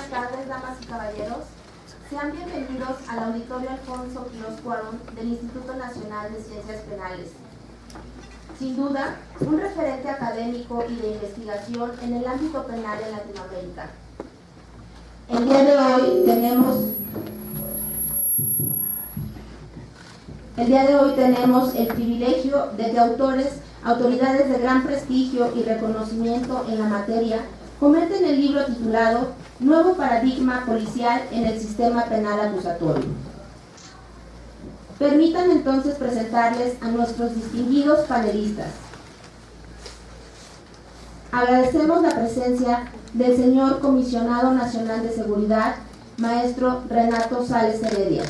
buenas tardes, damas y caballeros. Sean bienvenidos al Auditorio Alfonso Quirós Cuarón del Instituto Nacional de Ciencias Penales. Sin duda, un referente académico y de investigación en el ámbito penal en Latinoamérica. El día de hoy tenemos el privilegio de que autoridades de gran prestigio y reconocimiento en la materia comenten el libro titulado Nuevo Paradigma Policial en el Sistema Penal Acusatorio. Permítanme entonces presentarles a nuestros distinguidos panelistas. Agradecemos la presencia del señor Comisionado Nacional de Seguridad, maestro Renato Sales Heredia.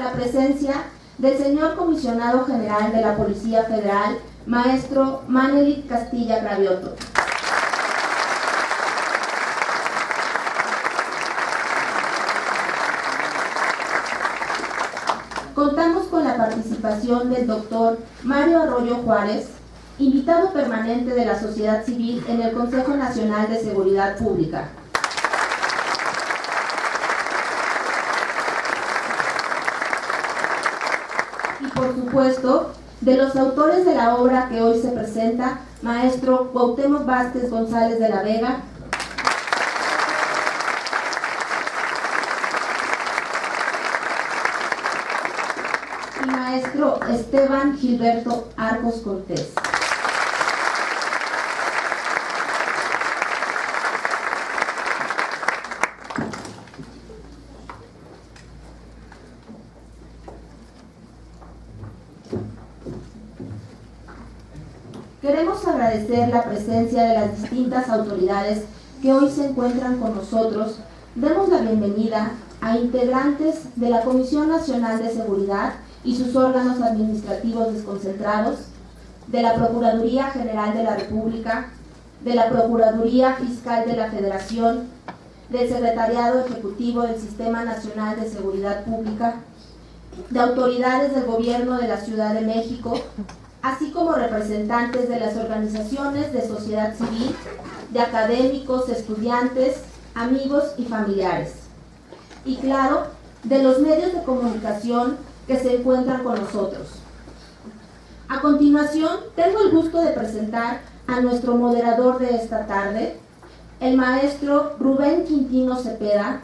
La presencia del señor Comisionado General de la Policía Federal, maestro Manelit Castilla Gravioto. Contamos con la participación del doctor Mario Arroyo Juárez, invitado permanente de la sociedad civil en el Consejo Nacional de Seguridad Pública. Y por supuesto, de los autores de la obra que hoy se presenta, maestro Cuauhtémoc Vázquez González de la Vega, y maestro Esteban Gilberto Arcos Cortés. Queremos agradecer la presencia de las distintas autoridades que hoy se encuentran con nosotros. Demos la bienvenida a integrantes de la Comisión Nacional de Seguridad y sus órganos administrativos desconcentrados, de la Procuraduría General de la República, de la Procuraduría Fiscal de la Federación, del Secretariado Ejecutivo del Sistema Nacional de Seguridad Pública, de autoridades del Gobierno de la Ciudad de México, así como representantes de las organizaciones de sociedad civil, de académicos, estudiantes, amigos y familiares. Y claro, de los medios de comunicación que se encuentran con nosotros. A continuación, tengo el gusto de presentar a nuestro moderador de esta tarde, el maestro Rubén Quintino Cepeda,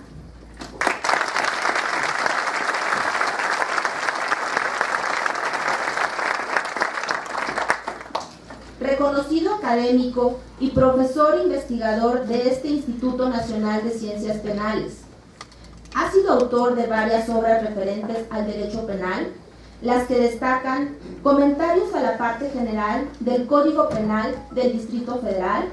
reconocido académico y profesor investigador de este Instituto Nacional de Ciencias Penales. Ha sido autor de varias obras referentes al derecho penal, las que destacan Comentarios a la parte general del Código Penal del Distrito Federal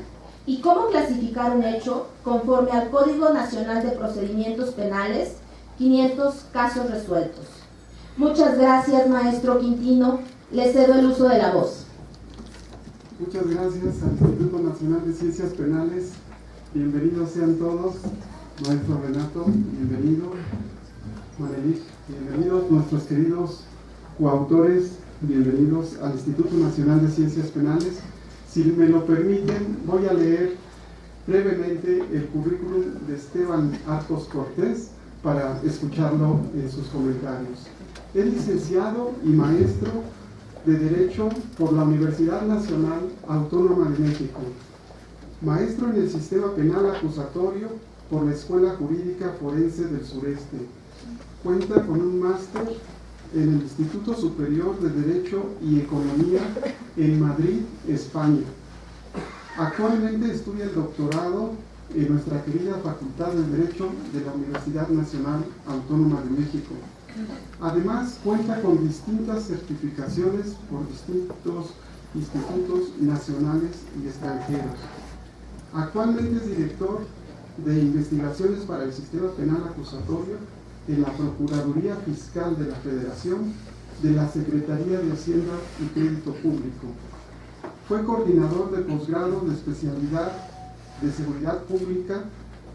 y Cómo clasificar un hecho conforme al Código Nacional de Procedimientos Penales, 500 casos resueltos. Muchas gracias, maestro Quintino. Le cedo el uso de la voz. Muchas gracias al Instituto Nacional de Ciencias Penales. Bienvenidos sean todos. Maestro Renato, bienvenido. Manelit, bienvenidos nuestros queridos coautores, bienvenidos al Instituto Nacional de Ciencias Penales. Si me lo permiten, voy a leer brevemente el currículum de Esteban Arcos Cortés para escucharlo en sus comentarios. Es licenciado y maestro de Derecho por la Universidad Nacional Autónoma de México, maestro en el Sistema Penal Acusatorio por la Escuela Jurídica Forense del Sureste. Cuenta con un máster en el Instituto Superior de Derecho y Economía en Madrid, España. Actualmente estudia el doctorado en nuestra querida Facultad de Derecho de la Universidad Nacional Autónoma de México. Además, cuenta con distintas certificaciones por distintos institutos nacionales y extranjeros. Actualmente es director de investigaciones para el Sistema Penal Acusatorio en la Procuraduría Fiscal de la Federación de la Secretaría de Hacienda y Crédito Público. Fue coordinador de posgrado de especialidad de Seguridad Pública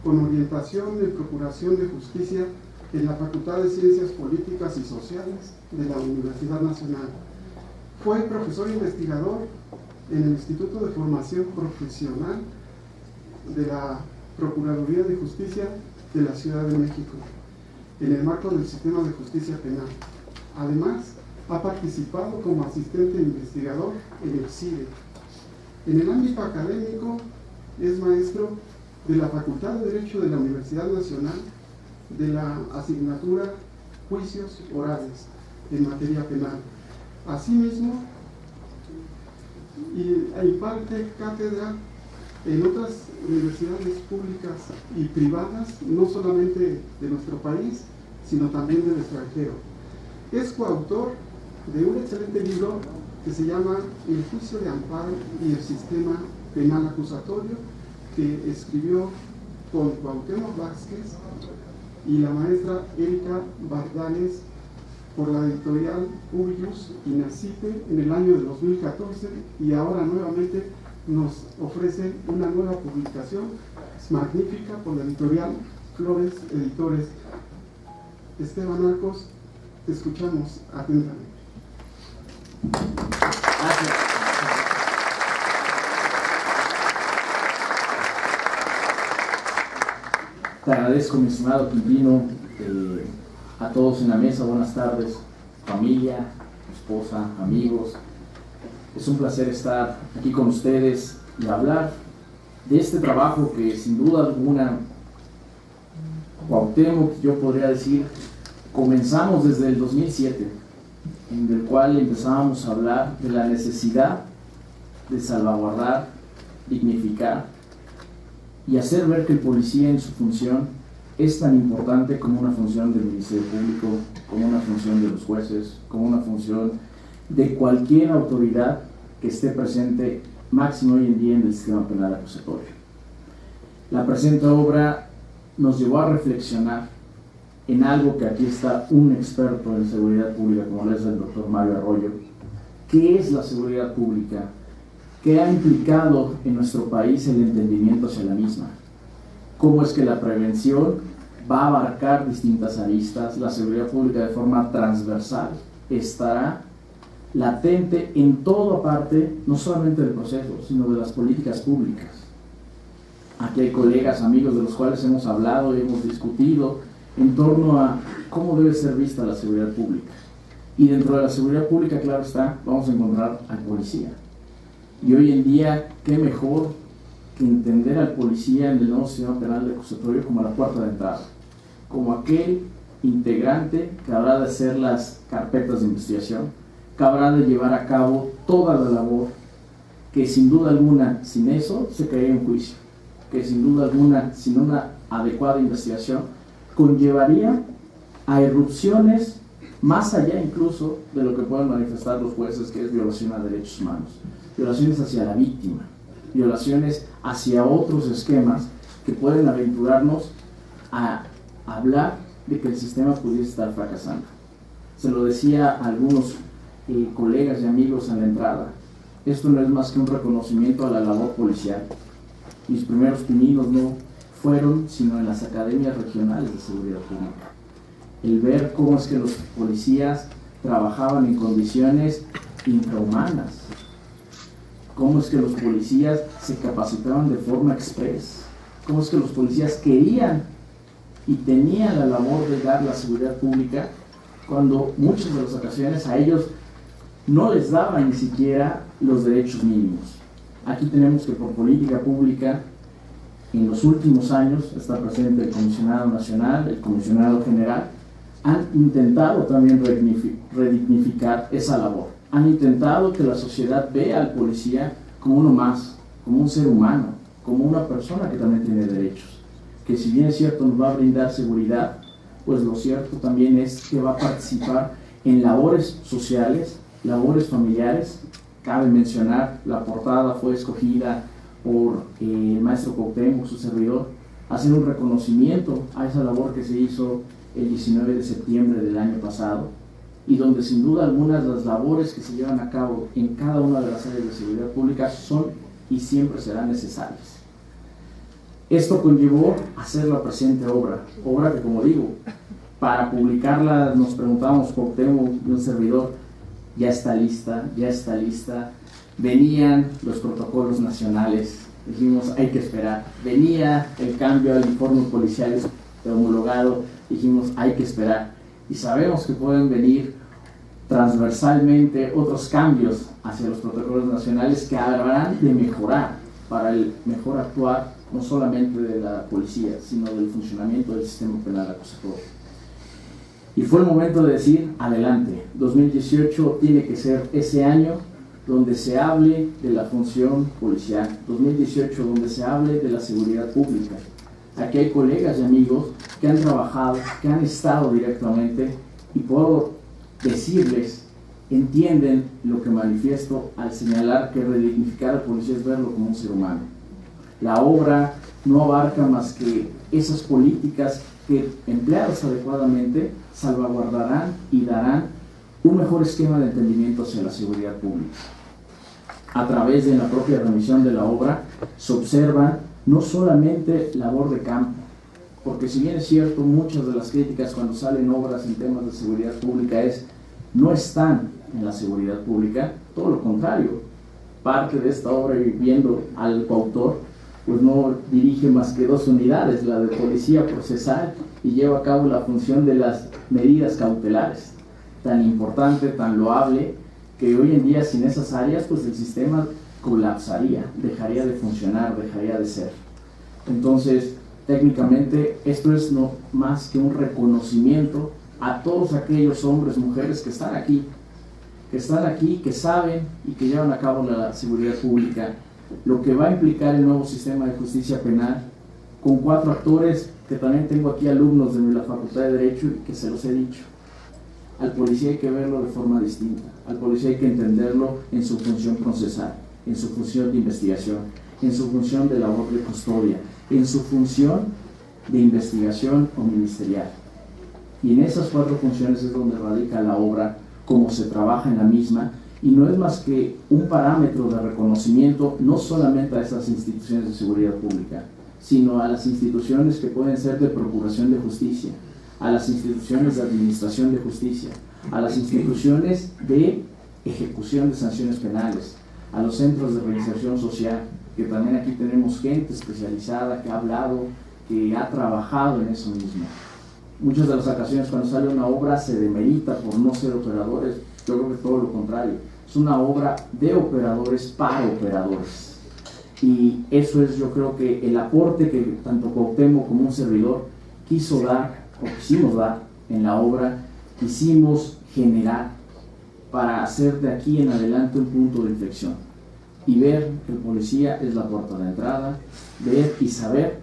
con orientación en Procuración de Justicia en la Facultad de Ciencias Políticas y Sociales de la Universidad Nacional. Fue profesor investigador en el Instituto de Formación Profesional de la Procuraduría de Justicia de la Ciudad de México, en el marco del Sistema de Justicia Penal. Además, ha participado como asistente investigador en el CIDE. En el ámbito académico, es maestro de la Facultad de Derecho de la Universidad Nacional, de la asignatura Juicios Orales en materia penal. Asimismo, imparte cátedra en otras universidades públicas y privadas, no solamente de nuestro país, sino también del extranjero. Es coautor de un excelente libro que se llama El juicio de amparo y el sistema penal acusatorio, que escribió con Cuauhtémoc Vázquez y la maestra Erika Bardales por la editorial Publius y Nacipe en el año de 2014, y ahora nuevamente nos ofrece una nueva publicación magnífica por la editorial Flores Editores. Esteban Arcos, te escuchamos atentamente. Gracias. Te agradezco, mi estimado Quintino, a todos en la mesa, buenas tardes, familia, esposa, amigos. Es un placer estar aquí con ustedes y hablar de este trabajo que sin duda alguna, Cuauhtémoc, yo podría decir, comenzamos desde el 2007, en el cual empezábamos a hablar de la necesidad de salvaguardar, dignificar y hacer ver que el policía en su función es tan importante como una función del Ministerio Público, como una función de los jueces, como una función de cualquier autoridad que esté presente, máximo hoy en día en el sistema penal acusatorio. La presente obra nos llevó a reflexionar en algo que aquí está un experto en seguridad pública, como lo es el doctor Mario Arroyo. ¿Qué es la seguridad pública? ¿Qué ha implicado en nuestro país el entendimiento hacia la misma? ¿Cómo es que la prevención va a abarcar distintas aristas? La seguridad pública de forma transversal estará latente en toda parte, no solamente del proceso, sino de las políticas públicas. Aquí hay colegas, amigos de los cuales hemos hablado y hemos discutido en torno a cómo debe ser vista la seguridad pública. Y dentro de la seguridad pública, claro está, vamos a encontrar al policía. Y hoy en día, qué mejor que entender al policía en el nuevo sistema penal acusatorio como la puerta de entrada, como aquel integrante que habrá de hacer las carpetas de investigación, que habrá de llevar a cabo toda la labor, que sin duda alguna, sin eso, se caería en juicio, que sin duda alguna, sin una adecuada investigación, conllevaría a irrupciones más allá incluso de lo que pueden manifestar los jueces, que es violación a derechos humanos, violaciones hacia la víctima, violaciones hacia otros esquemas que pueden aventurarnos a hablar de que el sistema pudiese estar fracasando. Se lo decía a algunos colegas y amigos en la entrada, esto no es más que un reconocimiento a la labor policial. Mis primeros pininos no fueron sino en las academias regionales de seguridad pública. El ver cómo es que los policías trabajaban en condiciones infrahumanas, cómo es que los policías se capacitaban de forma express, cómo es que los policías querían y tenían la labor de dar la seguridad pública, cuando muchas de las ocasiones a ellos no les daban ni siquiera los derechos mínimos. Aquí tenemos que por política pública, en los últimos años, está presente el Comisionado Nacional, el Comisionado General, han intentado también redignificar esa labor. Han intentado que la sociedad vea al policía como uno más, como un ser humano, como una persona que también tiene derechos. Que si bien es cierto nos va a brindar seguridad, pues lo cierto también es que va a participar en labores sociales, labores familiares. Cabe mencionar, la portada fue escogida por el maestro Cuauhtémoc, su servidor, hacer un reconocimiento a esa labor que se hizo el 19 de septiembre del año pasado, y donde sin duda algunas las labores que se llevan a cabo en cada una de las áreas de seguridad pública son y siempre serán necesarias. Esto conllevó a hacer la presente obra que, como digo, Para publicarla nos preguntábamos, Cuauhtémoc y un servidor, ya está lista, ya está lista. Venían los protocolos nacionales, dijimos hay que esperar. Venía el cambio al informe policial homologado, dijimos hay que esperar. Y sabemos que pueden venir transversalmente otros cambios hacia los protocolos nacionales que habrán de mejorar para el mejor actuar no solamente de la policía, sino del funcionamiento del sistema penal acusatorio. Y fue el momento de decir, adelante, 2018 tiene que ser ese año donde se hable de la función policial, 2018 donde se hable de la seguridad pública. Aquí hay colegas y amigos que han trabajado, que han estado directamente, y puedo decirles, entienden lo que manifiesto al señalar que redignificar al policía es verlo como un ser humano. La obra no abarca más que esas políticas que, empleadas adecuadamente, salvaguardarán y darán un mejor esquema de entendimiento hacia la seguridad pública. A través de la propia remisión de la obra se observa no solamente labor de campo, porque si bien es cierto, muchas de las críticas cuando salen obras en temas de seguridad pública no están en la seguridad pública, todo lo contrario. Parte de esta obra, y viendo al coautor, pues no dirige más que 2 unidades, la de policía procesal y lleva a cabo la función de las medidas cautelares, tan importante, tan loable, que hoy en día sin esas áreas pues el sistema colapsaría, dejaría de funcionar, dejaría de ser. Entonces, técnicamente esto es no más que un reconocimiento a todos aquellos hombres, mujeres que están aquí, que saben y que llevan a cabo la seguridad pública, lo que va a implicar el nuevo sistema de justicia penal, con 4 actores que también tengo aquí, alumnos de la Facultad de Derecho, y que se los he dicho. Al policía hay que verlo de forma distinta, al policía hay que entenderlo en su función procesal, en su función de investigación, en su función de labor de custodia, en su función de investigación o ministerial. Y en esas 4 funciones es donde radica la obra, cómo se trabaja en la misma, y no es más que un parámetro de reconocimiento no solamente a esas instituciones de seguridad pública, sino a las instituciones que pueden ser de procuración de justicia, a las instituciones de administración de justicia, a las instituciones de ejecución de sanciones penales, a los centros de reinserción social, que también aquí tenemos gente especializada que ha hablado, que ha trabajado en eso mismo. Muchas de las ocasiones cuando sale una obra se demerita por no ser operadores. Yo creo que todo lo contrario, es una obra de operadores para operadores. Y eso es, yo creo que el aporte que tanto Cuauhtémoc como un servidor quiso dar, o quisimos dar en la obra, quisimos generar para hacer de aquí en adelante un punto de inflexión y ver que el policía es la puerta de entrada, ver y saber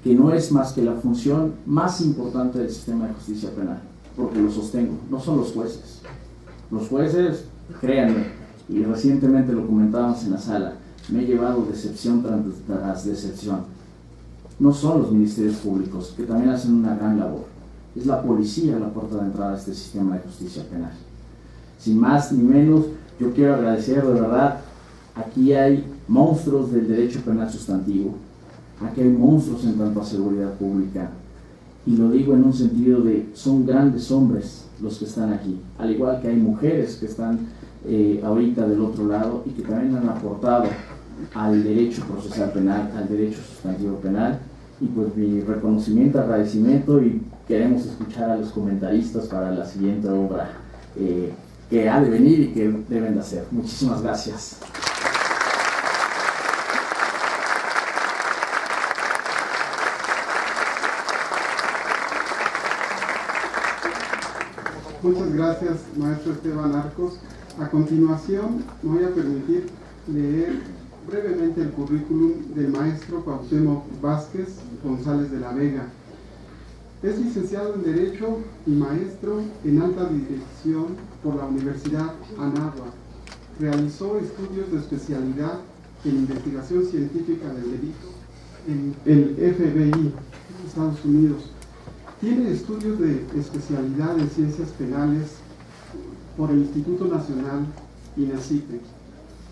que no es más que la función más importante del sistema de justicia penal, porque lo sostengo, no son los jueces. Los jueces, créanme, y recientemente lo comentábamos en la sala, me he llevado decepción tras decepción. No son los ministerios públicos, que también hacen una gran labor. Es la policía la puerta de entrada a este sistema de justicia penal. Sin más ni menos, yo quiero agradecer de verdad, aquí hay monstruos del derecho penal sustantivo, aquí hay monstruos en cuanto a seguridad pública, y lo digo en un sentido de, son grandes hombres los que están aquí, al igual que hay mujeres que están ahorita del otro lado y que también han aportado al derecho procesal penal, al derecho sustantivo penal, y pues mi reconocimiento, agradecimiento, y queremos escuchar a los comentaristas para la siguiente obra que ha de venir y que deben de hacer. Muchísimas gracias. Muchas gracias, maestro Esteban Arcos. A continuación, me voy a permitir leer brevemente el currículum del maestro Cuauhtémoc Vázquez González de la Vega. Es licenciado en Derecho y maestro en Alta Dirección por la Universidad Anáhuac. Realizó estudios de especialidad en Investigación Científica del Delito en el FBI, Estados Unidos. Tiene estudios de especialidad en Ciencias Penales por el Instituto Nacional INACIPE.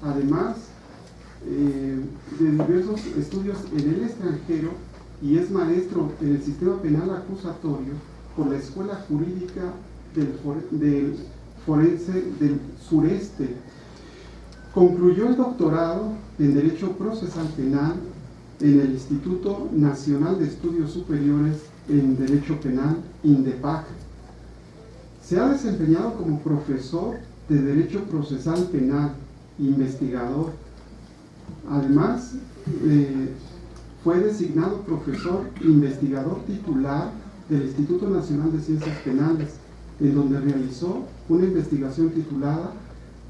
Además de diversos estudios en el extranjero, y es maestro en el sistema penal acusatorio por la Escuela Jurídica del Forense del Sureste. Concluyó el doctorado en Derecho Procesal Penal en el Instituto Nacional de Estudios Superiores en Derecho Penal, INDEPAC. Se ha desempeñado como profesor de Derecho Procesal Penal, investigador. Además, fue designado profesor investigador titular del Instituto Nacional de Ciencias Penales, en donde realizó una investigación titulada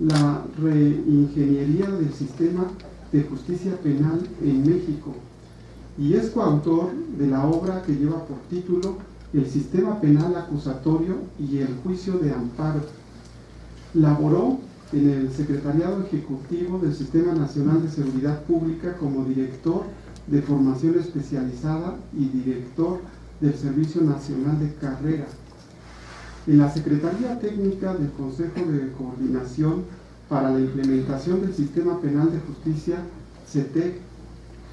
La reingeniería del sistema de justicia penal en México, y es coautor de la obra que lleva por título El sistema penal acusatorio y el juicio de amparo. Laboró en el Secretariado Ejecutivo del Sistema Nacional de Seguridad Pública como director de formación especializada y director del Servicio Nacional de Carrera. En la Secretaría Técnica del Consejo de Coordinación para la Implementación del Sistema Penal de Justicia, CETEC,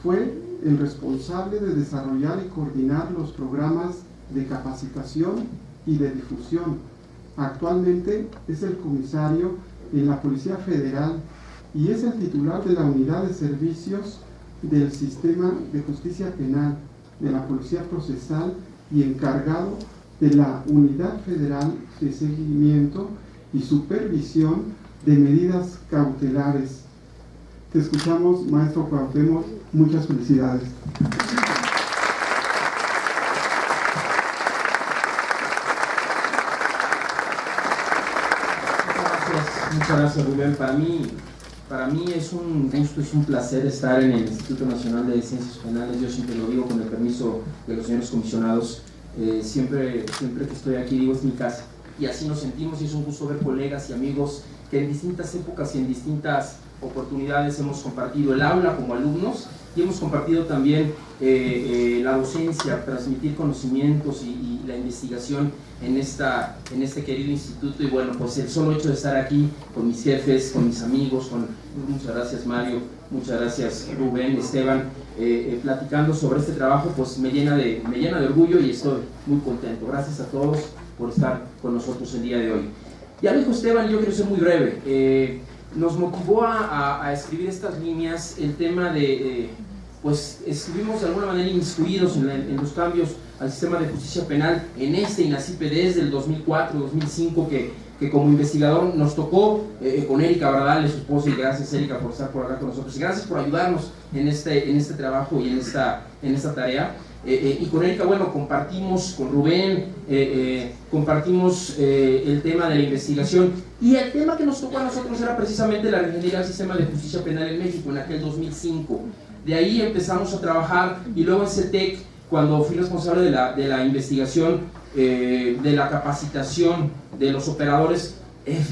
fue el responsable de desarrollar y coordinar los programas de capacitación y de difusión. Actualmente es el comisario en la Policía Federal y es el titular de la Unidad de Servicios del Sistema de Justicia Penal de la Policía Procesal y encargado de la Unidad Federal de Seguimiento y Supervisión de Medidas Cautelares. Te escuchamos, maestro Cuauhtémoc. Muchas felicidades. Muchas gracias, Rubén. Para mí es un gusto, es un placer estar en el Instituto Nacional de Ciencias Penales. Yo siempre lo digo con el permiso de los señores comisionados. Siempre que estoy aquí digo es mi casa. Y así nos sentimos, y es un gusto ver colegas y amigos que en distintas épocas y en distintas oportunidades hemos compartido el aula como alumnos y hemos compartido también la docencia, transmitir conocimientos y la investigación en este querido instituto. Y bueno, pues el solo hecho de estar aquí con mis jefes, con mis amigos, muchas gracias Mario, muchas gracias Rubén, Esteban, platicando sobre este trabajo, pues me llena de orgullo y estoy muy contento. Gracias a todos por estar con nosotros el día de hoy. Ya lo dijo Esteban, yo quiero ser muy breve. Nos motivó a escribir estas líneas el tema de, pues estuvimos de alguna manera inmiscuidos en los cambios al sistema de justicia penal en INACIPE desde el 2004-2005 que como investigador nos tocó con Erika Bradal, su esposa, y gracias Erika por estar por acá con nosotros, y gracias por ayudarnos en este trabajo y en esta tarea. Y con Erika, bueno, compartimos con Rubén, compartimos el tema de la investigación, y el tema que nos tocó a nosotros era precisamente la reingeniería del sistema de justicia penal en México en aquel 2005. De ahí empezamos a trabajar, y luego en CETEC, cuando fui responsable de la investigación, de la capacitación de los operadores,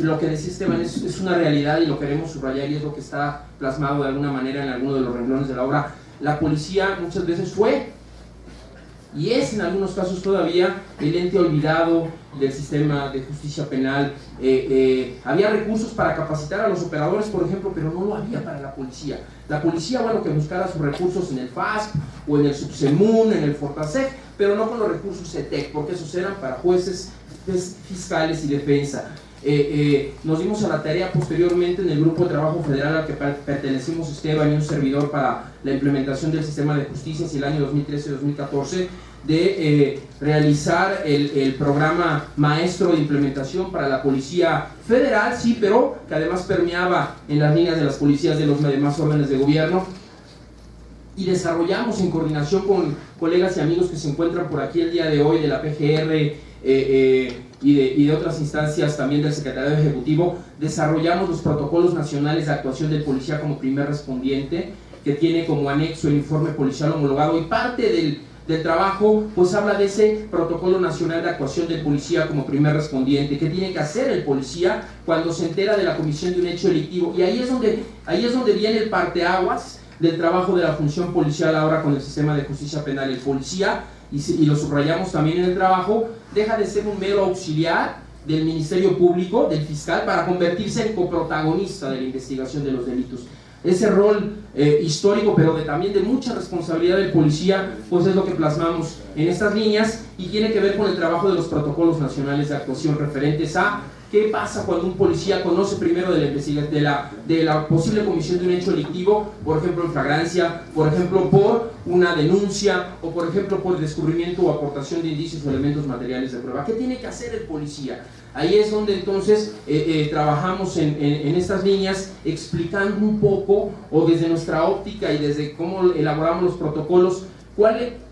lo que decía Esteban es una realidad y lo queremos subrayar, y es lo que está plasmado de alguna manera en alguno de los renglones de la obra. La policía muchas veces fue y es en algunos casos todavía el ente olvidado del sistema de justicia penal. Había recursos para capacitar a los operadores, por ejemplo, pero no lo había para la policía. La policía, bueno, que buscara sus recursos en el FASC o en el Subsemun, en el Fortasec, pero no con los recursos CETEC, porque esos eran para jueces, fiscales y defensa. Nos dimos a la tarea posteriormente en el grupo de trabajo federal al que pertenecimos Esteban y un servidor para la implementación del sistema de justicia hacia el año 2013-2014 de realizar el programa maestro de implementación para la Policía Federal, sí, pero que además permeaba en las líneas de las policías de los demás órdenes de gobierno, y desarrollamos en coordinación con colegas y amigos que se encuentran por aquí el día de hoy de la PGR y de otras instancias también del Secretariado Ejecutivo, desarrollamos los protocolos nacionales de actuación del policía como primer respondiente, que tiene como anexo el informe policial homologado, y parte del trabajo pues habla de ese protocolo nacional de actuación del policía como primer respondiente, que tiene que hacer el policía cuando se entera de la comisión de un hecho delictivo. Y ahí es donde viene el parteaguas del trabajo de la función policial ahora con el sistema de justicia penal. El policía, y lo subrayamos también en el trabajo, deja de ser un mero auxiliar del Ministerio Público, del fiscal, para convertirse en coprotagonista de la investigación de los delitos. Ese rol histórico, pero también de mucha responsabilidad del policía, pues es lo que plasmamos en estas líneas, y tiene que ver con el trabajo de los protocolos nacionales de actuación referentes a qué pasa cuando un policía conoce primero de la posible comisión de un hecho delictivo, por ejemplo en flagrancia, por ejemplo por una denuncia, o por ejemplo por el descubrimiento o aportación de indicios o elementos materiales de prueba. ¿Qué tiene que hacer el policía? Ahí es donde entonces trabajamos en estas líneas, explicando un poco, o desde nuestra óptica y desde cómo elaboramos los protocolos,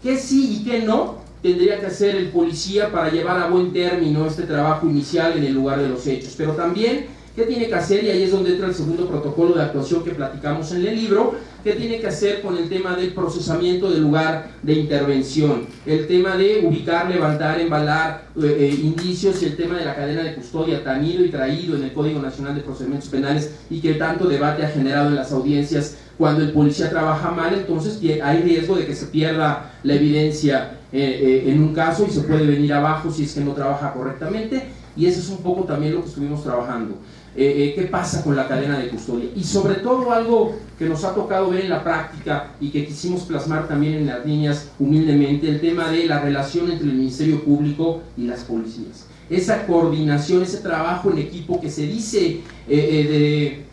qué sí y qué no tendría que hacer el policía para llevar a buen término este trabajo inicial en el lugar de los hechos, pero también qué tiene que hacer, y ahí es donde entra el segundo protocolo de actuación que platicamos en el libro, qué tiene que hacer con el tema del procesamiento del lugar de intervención, el tema de ubicar, levantar, embalar indicios, y el tema de la cadena de custodia tan ido y traído en el Código Nacional de Procedimientos Penales y que tanto debate ha generado en las audiencias. Cuando el policía trabaja mal, entonces hay riesgo de que se pierda la evidencia en un caso y se puede venir abajo si es que no trabaja correctamente, y eso es un poco también lo que estuvimos trabajando. ¿Qué pasa con la cadena de custodia? Y sobre todo algo que nos ha tocado ver en la práctica y que quisimos plasmar también en las líneas humildemente, el tema de la relación entre el Ministerio Público y las policías. Esa coordinación, ese trabajo en equipo que se dice de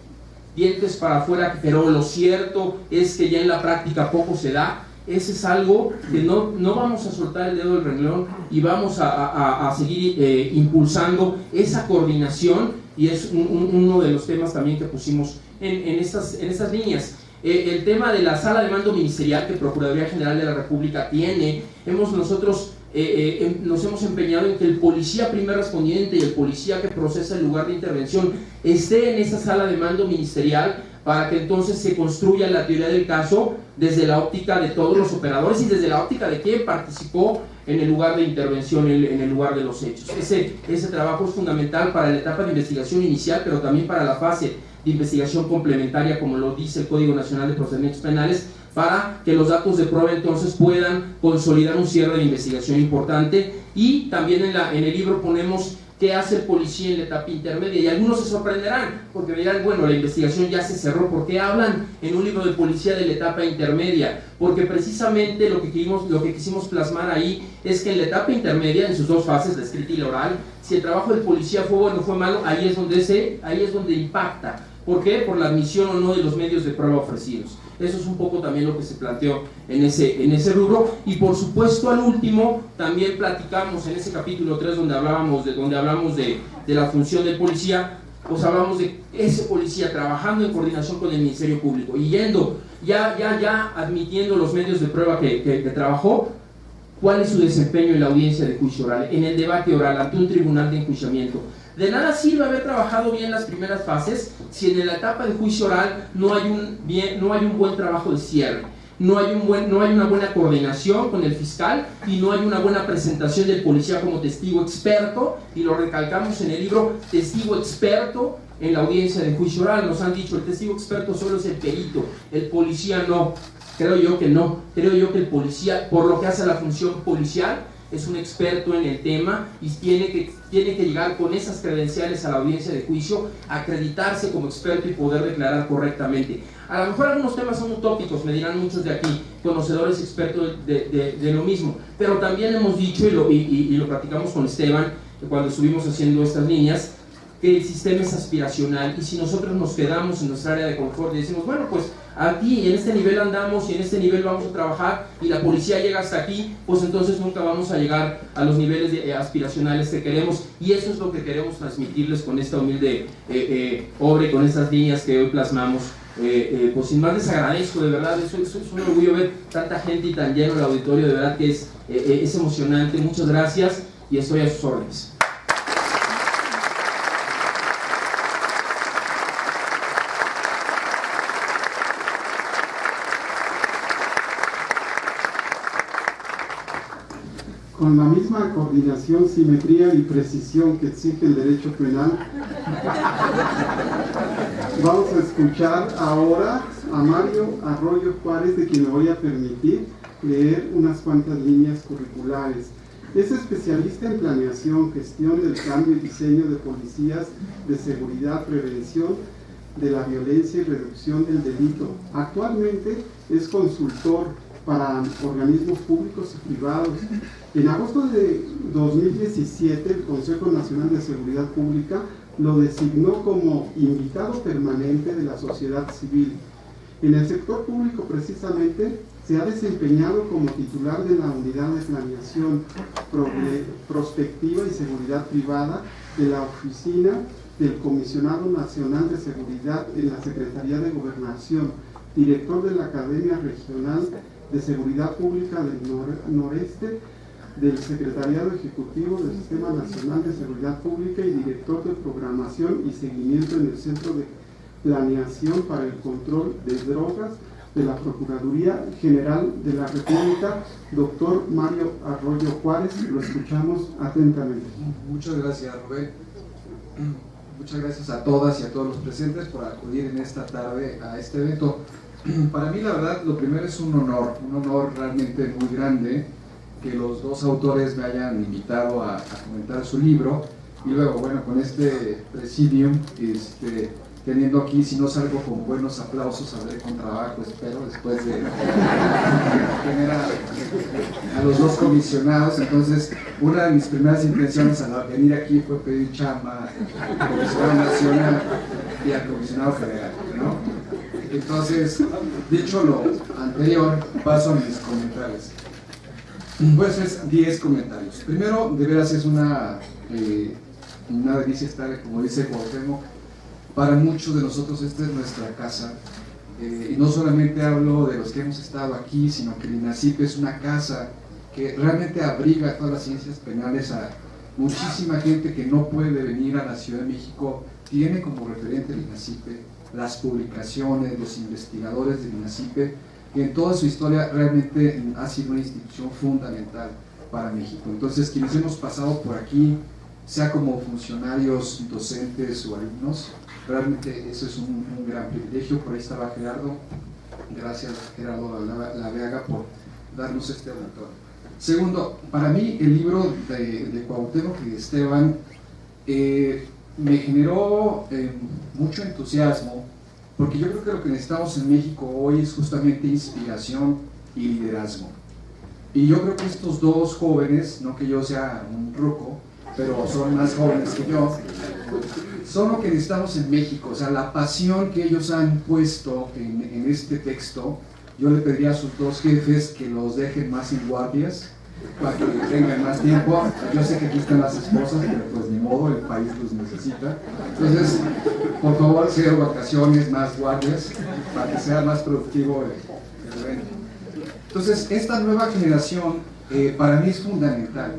dientes para afuera, pero lo cierto es que ya en la práctica poco se da. Ese es algo que no vamos a soltar el dedo del renglón y vamos a seguir impulsando esa coordinación, y es uno de los temas también que pusimos en estas líneas. El tema de la sala de mando ministerial que Procuraduría General de la República tiene, nosotros nos hemos empeñado en que el policía primer respondiente y el policía que procesa el lugar de intervención esté en esa sala de mando ministerial, para que entonces se construya la teoría del caso desde la óptica de todos los operadores y desde la óptica de quien participó en el lugar de intervención, en el lugar de los hechos. Ese trabajo es fundamental para la etapa de investigación inicial, pero también para la fase de investigación complementaria, como lo dice el Código Nacional de Procedimientos Penales, para que los datos de prueba entonces puedan consolidar un cierre de investigación importante. Y también en el libro ponemos qué hace el policía en la etapa intermedia, y algunos se sorprenderán porque dirán, bueno, la investigación ya se cerró. ¿Por qué hablan en un libro de policía de la etapa intermedia? Porque precisamente lo que quisimos plasmar ahí es que en la etapa intermedia, en sus dos fases, la escrita y la oral, si el trabajo del policía fue bueno o fue malo, ahí es donde impacta. ¿Por qué? Por la admisión o no de los medios de prueba ofrecidos. Eso es un poco también lo que se planteó en ese rubro. Y por supuesto, al último, también platicamos en ese capítulo 3 donde hablamos de la función del policía, pues hablamos de ese policía trabajando en coordinación con el Ministerio Público y yendo, ya admitiendo los medios de prueba que trabajó, cuál es su desempeño en la audiencia de juicio oral, en el debate oral ante un tribunal de enjuiciamiento. De nada sirve haber trabajado bien las primeras fases si en la etapa de juicio oral no hay un buen trabajo de cierre, no hay una buena coordinación con el fiscal y no hay una buena presentación del policía como testigo experto, y lo recalcamos en el libro, testigo experto en la audiencia de juicio oral. Nos han dicho, el testigo experto solo es el perito, el policía no. Creo yo que no, creo yo que el policía, por lo que hace la función policial, es un experto en el tema y tiene que llegar con esas credenciales a la audiencia de juicio, acreditarse como experto y poder declarar correctamente. A lo mejor algunos temas son utópicos, me dirán muchos de aquí, conocedores expertos de lo mismo, pero también hemos dicho, y lo platicamos con Esteban cuando estuvimos haciendo estas líneas, que el sistema es aspiracional, y si nosotros nos quedamos en nuestra área de confort y decimos, bueno, pues aquí en este nivel andamos y en este nivel vamos a trabajar, y la policía llega hasta aquí, pues entonces nunca vamos a llegar a los niveles aspiracionales que queremos, y eso es lo que queremos transmitirles con esta humilde obra y con estas líneas que hoy plasmamos. Pues sin más les agradezco, de verdad, es un orgullo ver tanta gente y tan lleno el auditorio, de verdad que es emocionante. Muchas gracias y estoy a sus órdenes. Con la misma coordinación, simetría y precisión que exige el derecho penal, vamos a escuchar ahora a Mario Arroyo Juárez, de quien me voy a permitir leer unas cuantas líneas curriculares. Es especialista en planeación, gestión del cambio y diseño de policías de seguridad, prevención de la violencia y reducción del delito. Actualmente es consultor para organismos públicos y privados. En agosto de 2017, el Consejo Nacional de Seguridad Pública lo designó como invitado permanente de la sociedad civil. En el sector público, precisamente, se ha desempeñado como titular de la Unidad de Planeación Prospectiva y Seguridad Privada de la Oficina del Comisionado Nacional de Seguridad en la Secretaría de Gobernación, director de la Academia Regional de Seguridad Pública del Noreste, del Secretariado Ejecutivo del Sistema Nacional de Seguridad Pública y director de Programación y Seguimiento en el Centro de Planeación para el Control de Drogas de la Procuraduría General de la República, doctor Mario Arroyo Juárez. Lo escuchamos atentamente. Muchas gracias, Rubén. Muchas gracias a todas y a todos los presentes por acudir en esta tarde a este evento. Para mí, la verdad, lo primero es un honor realmente muy grande que los dos autores me hayan invitado a comentar su libro, y luego, bueno, con este presidium, teniendo aquí, si no salgo con buenos aplausos, saldré con trabajo, espero, después de tener a los dos comisionados. Entonces, una de mis primeras intenciones al venir aquí fue pedir chamba al comisionado nacional y al comisionado federal, ¿no? Entonces, dicho lo anterior, paso a mis comentarios. Voy a hacer 10 comentarios. Primero, de veras es una delicia estar, como dice Cuauhtémoc. Para muchos de nosotros esta es nuestra casa, y no solamente hablo de los que hemos estado aquí, sino que el INACIPE es una casa que realmente abriga todas las ciencias penales a muchísima gente que no puede venir a la Ciudad de México. Tiene como referente el INACIPE, las publicaciones, los investigadores del INACIPE, que en toda su historia realmente ha sido una institución fundamental para México. Entonces, quienes hemos pasado por aquí, sea como funcionarios, docentes o alumnos, realmente eso es un gran privilegio. Por ahí estaba Gerardo. Gracias, Gerardo Laveaga, por darnos este auditorio. Segundo, para mí el libro de Cuauhtémoc y de Esteban me generó mucho entusiasmo, porque yo creo que lo que necesitamos en México hoy es justamente inspiración y liderazgo. Y yo creo que estos dos jóvenes, no que yo sea un ruco, pero son más jóvenes que yo, son lo que necesitamos en México. O sea, la pasión que ellos han puesto en este texto. Yo le pediría a sus dos jefes que los dejen más sin guardias, para que tengan más tiempo. Yo sé que aquí están las esposas, pero pues ni modo, el país los necesita. Entonces, por favor, 0 vacaciones, más guardias, para que sea más productivo el evento. Entonces, esta nueva generación para mí es fundamental.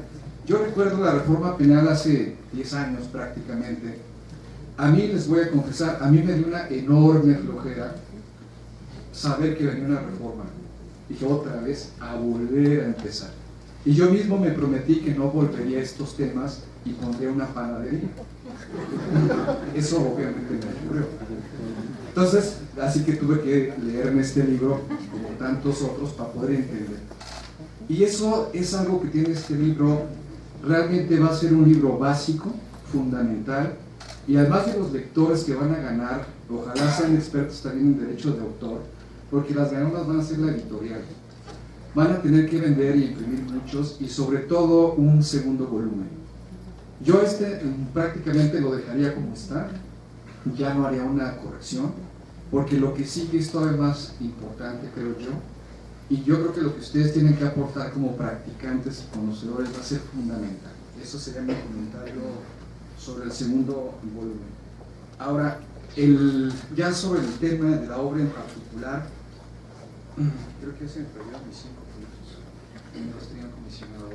Yo recuerdo la reforma penal hace 10 años prácticamente. A mí, les voy a confesar, a mí me dio una enorme flojera saber que venía una reforma. Dije, otra vez, a volver a empezar. Y yo mismo me prometí que no volvería a estos temas y pondría una panadería. Eso obviamente me ocurrió. Entonces, así que tuve que leerme este libro, como tantos otros, para poder entender. Y eso es algo que tiene este libro. Realmente va a ser un libro básico, fundamental, y además de los lectores que van a ganar, ojalá sean expertos también en derecho de autor, porque las ganadoras van a ser la editorial. Van a tener que vender y imprimir muchos, y sobre todo un segundo volumen. Yo prácticamente lo dejaría como está, ya no haría una corrección, porque lo que sigue es todavía más importante, creo yo, y yo creo que lo que ustedes tienen que aportar como practicantes y conocedores va a ser fundamental. Eso sería mi comentario sobre el segundo volumen. Ahora, ya sobre el tema de la obra en particular, creo que se me perdió mis 5 puntos. No los tenía comisionado.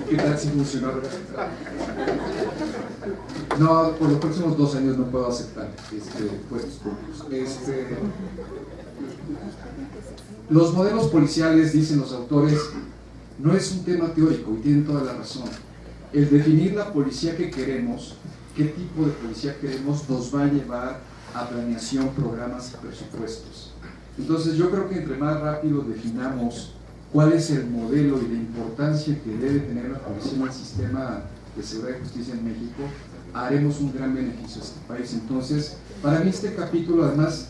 ¿Qué tal si funcionó? No, por los próximos 2 años no puedo aceptar puestos públicos. Los modelos policiales, dicen los autores, no es un tema teórico, y tienen toda la razón. El definir la policía que queremos, qué tipo de policía queremos, nos va a llevar a planeación, programas y presupuestos. Entonces yo creo que entre más rápido definamos cuál es el modelo y la importancia que debe tener la policía en el sistema de seguridad y justicia en México, haremos un gran beneficio a este país. Entonces, para mí este capítulo, además,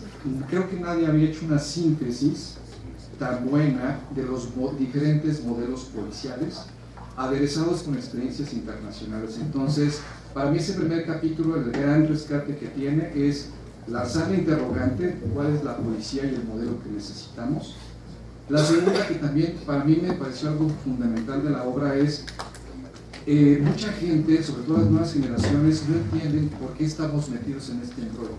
creo que nadie había hecho una síntesis tan buena de los diferentes modelos policiales aderezados con experiencias internacionales. Entonces, para mí ese primer capítulo, el gran rescate que tiene es lanzar la interrogante, cuál es la policía y el modelo que necesitamos. La segunda, que también para mí me pareció algo fundamental de la obra, es mucha gente, sobre todo las nuevas generaciones, no entienden por qué estamos metidos en este embrollo.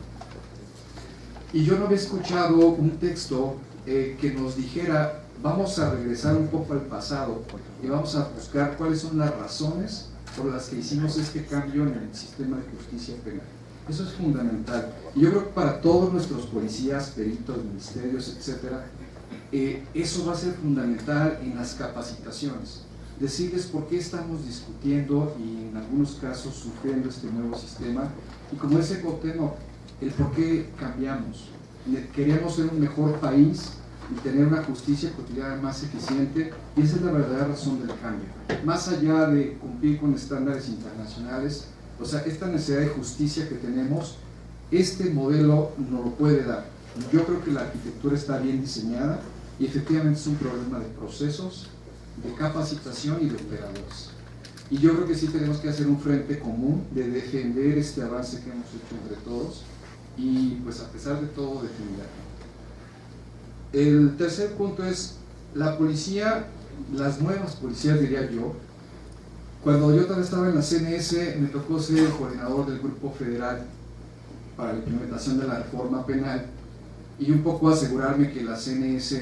Y yo no había escuchado un texto que nos dijera, vamos a regresar un poco al pasado y vamos a buscar cuáles son las razones por las que hicimos este cambio en el sistema de justicia penal. Eso es fundamental. Y yo creo que para todos nuestros policías, peritos, ministerios, etcétera, eso va a ser fundamental en las capacitaciones. Decirles por qué estamos discutiendo y en algunos casos sufriendo este nuevo sistema. Y como dice Cuauhtémoc, el por qué cambiamos. Queríamos ser un mejor país y tener una justicia cotidiana más eficiente, y esa es la verdadera razón del cambio. Más allá de cumplir con estándares internacionales, o sea, esta necesidad de justicia que tenemos, este modelo nos lo puede dar. Yo creo que la arquitectura está bien diseñada y efectivamente es un problema de procesos, de capacitación y de operadores. Y yo creo que sí tenemos que hacer un frente común de defender este avance que hemos hecho entre todos y pues a pesar de todo defenderlo. El tercer punto es la policía, las nuevas policías diría yo. Cuando yo también estaba en la CNS me tocó ser el coordinador del Grupo Federal para la implementación de la reforma penal y un poco asegurarme que la CNS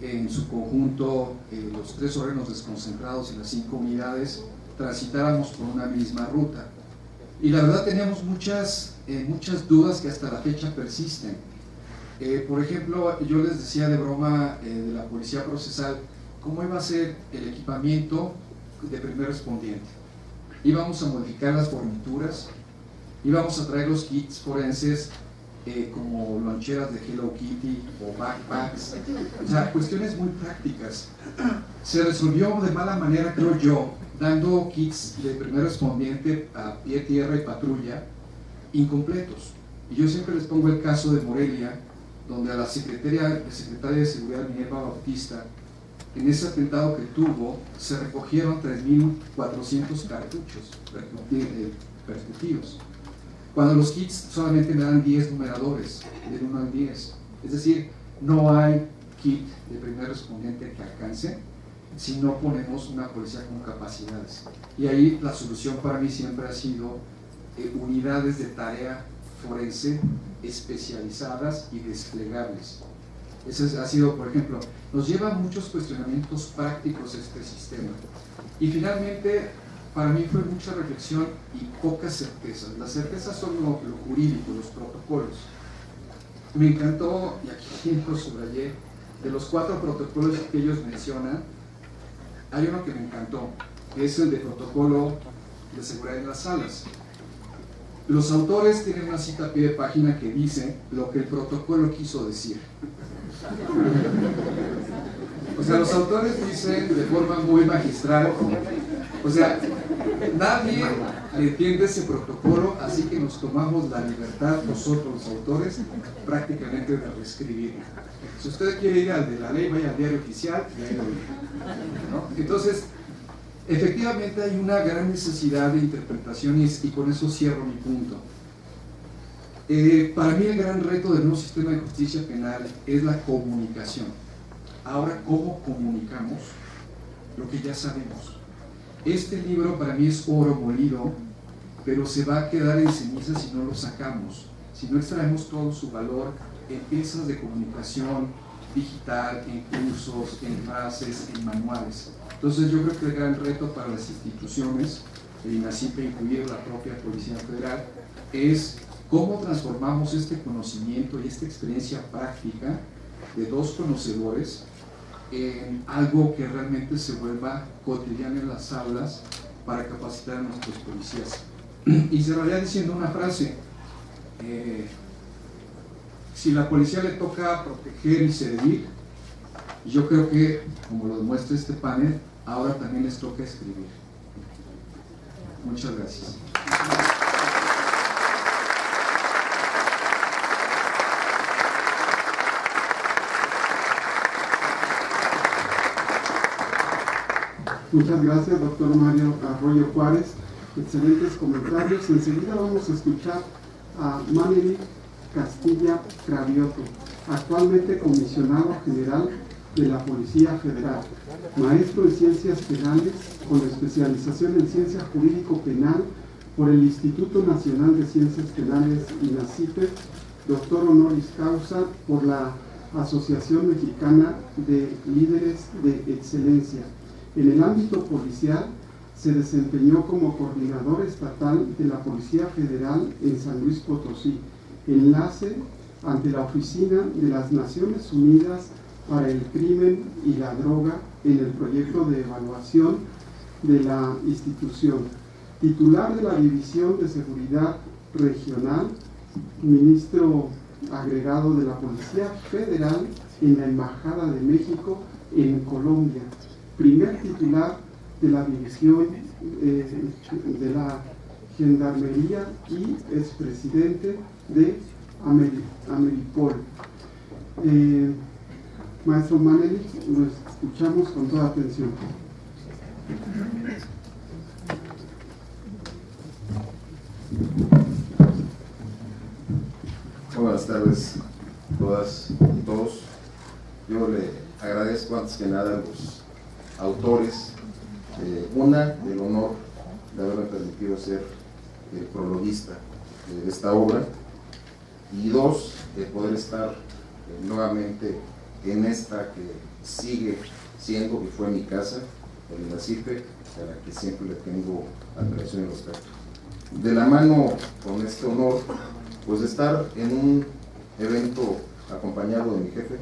en su conjunto, los 3 órganos desconcentrados y las 5 unidades, transitáramos por una misma ruta. Y la verdad teníamos muchas dudas que hasta la fecha persisten. Por ejemplo, yo les decía de broma de la policía procesal, ¿cómo iba a ser el equipamiento de primer respondiente? Íbamos a modificar las fornituras, íbamos a traer los kits forenses como loncheras de Hello Kitty o backpacks, o sea, cuestiones muy prácticas. Se resolvió de mala manera, creo yo, dando kits de primer respondiente a pie, tierra y patrulla incompletos. Y yo siempre les pongo el caso de Morelia, donde a la secretaria de Seguridad Minerva Bautista, en ese atentado que tuvo, se recogieron 3.400 cartuchos percutidos, cuando los kits solamente me dan 10 numeradores, del 1 al 10. Es decir, no hay kit de primer respondiente que alcance si no ponemos una policía con capacidades. Y ahí la solución para mí siempre ha sido unidades de tarea forense especializadas y desplegables. Ese ha sido, por ejemplo, nos lleva a muchos cuestionamientos prácticos este sistema. Y finalmente, para mí fue mucha reflexión y pocas certezas. Las certezas son lo jurídico, los protocolos. Me encantó, y aquí lo subrayé, de los 4 protocolos que ellos mencionan, hay uno que me encantó, que es el de protocolo de seguridad en las salas. Los autores tienen una cita a pie de página que dice lo que el protocolo quiso decir. O sea, los autores dicen de forma muy magistral, o sea, nadie le entiende ese protocolo, así que nos tomamos la libertad, nosotros los autores, prácticamente de reescribirlo. Si usted quiere ir al de la ley, vaya al diario oficial y ahí lo lee, ¿no? Entonces, efectivamente hay una gran necesidad de interpretaciones y con eso cierro mi punto. Para mí el gran reto del nuevo sistema de justicia penal es la comunicación. Ahora, ¿cómo comunicamos lo que ya sabemos? Este libro para mí es oro molido, pero se va a quedar en cenizas si no lo sacamos, si no extraemos todo su valor en piezas de comunicación digital, en cursos, en frases, en manuales. Entonces yo creo que el gran reto para las instituciones, el INACIPE incluido la propia Policía Federal, es cómo transformamos este conocimiento y esta experiencia práctica de 2 conocedores en algo que realmente se vuelva cotidiano en las aulas para capacitar a nuestros policías. Y cerraría diciendo una frase, si la policía le toca proteger y servir, yo creo que, como lo demuestra este panel, ahora también les toca escribir. Muchas gracias. Muchas gracias, doctor Mario Arroyo Juárez. Excelentes comentarios. Enseguida vamos a escuchar a Maneli Castilla Cravioto, actualmente comisionado general de la Policía Federal, maestro de Ciencias Penales con especialización en Ciencia Jurídico-Penal por el Instituto Nacional de Ciencias Penales INACIPE, doctor honoris causa por la Asociación Mexicana de Líderes de Excelencia. En el ámbito policial se desempeñó como coordinador estatal de la Policía Federal en San Luis Potosí, enlace ante la Oficina de las Naciones Unidas para el Crimen y la Droga en el proyecto de evaluación de la institución, titular de la División de Seguridad Regional, ministro agregado de la Policía Federal en la Embajada de México en Colombia, primer titular de la División de la Gendarmería y expresidente de Ameripol. Maestro Maneli, lo escuchamos con toda atención. Buenas tardes a todas y todos. Yo le agradezco antes que nada a los autores, del honor de haberme permitido ser el prologuista de esta obra, y dos, el poder estar nuevamente en esta que sigue siendo y fue mi casa, el INACIPE, a la que siempre le tengo admiración y respeto. De la mano con este honor, pues de estar en un evento acompañado de mi jefe,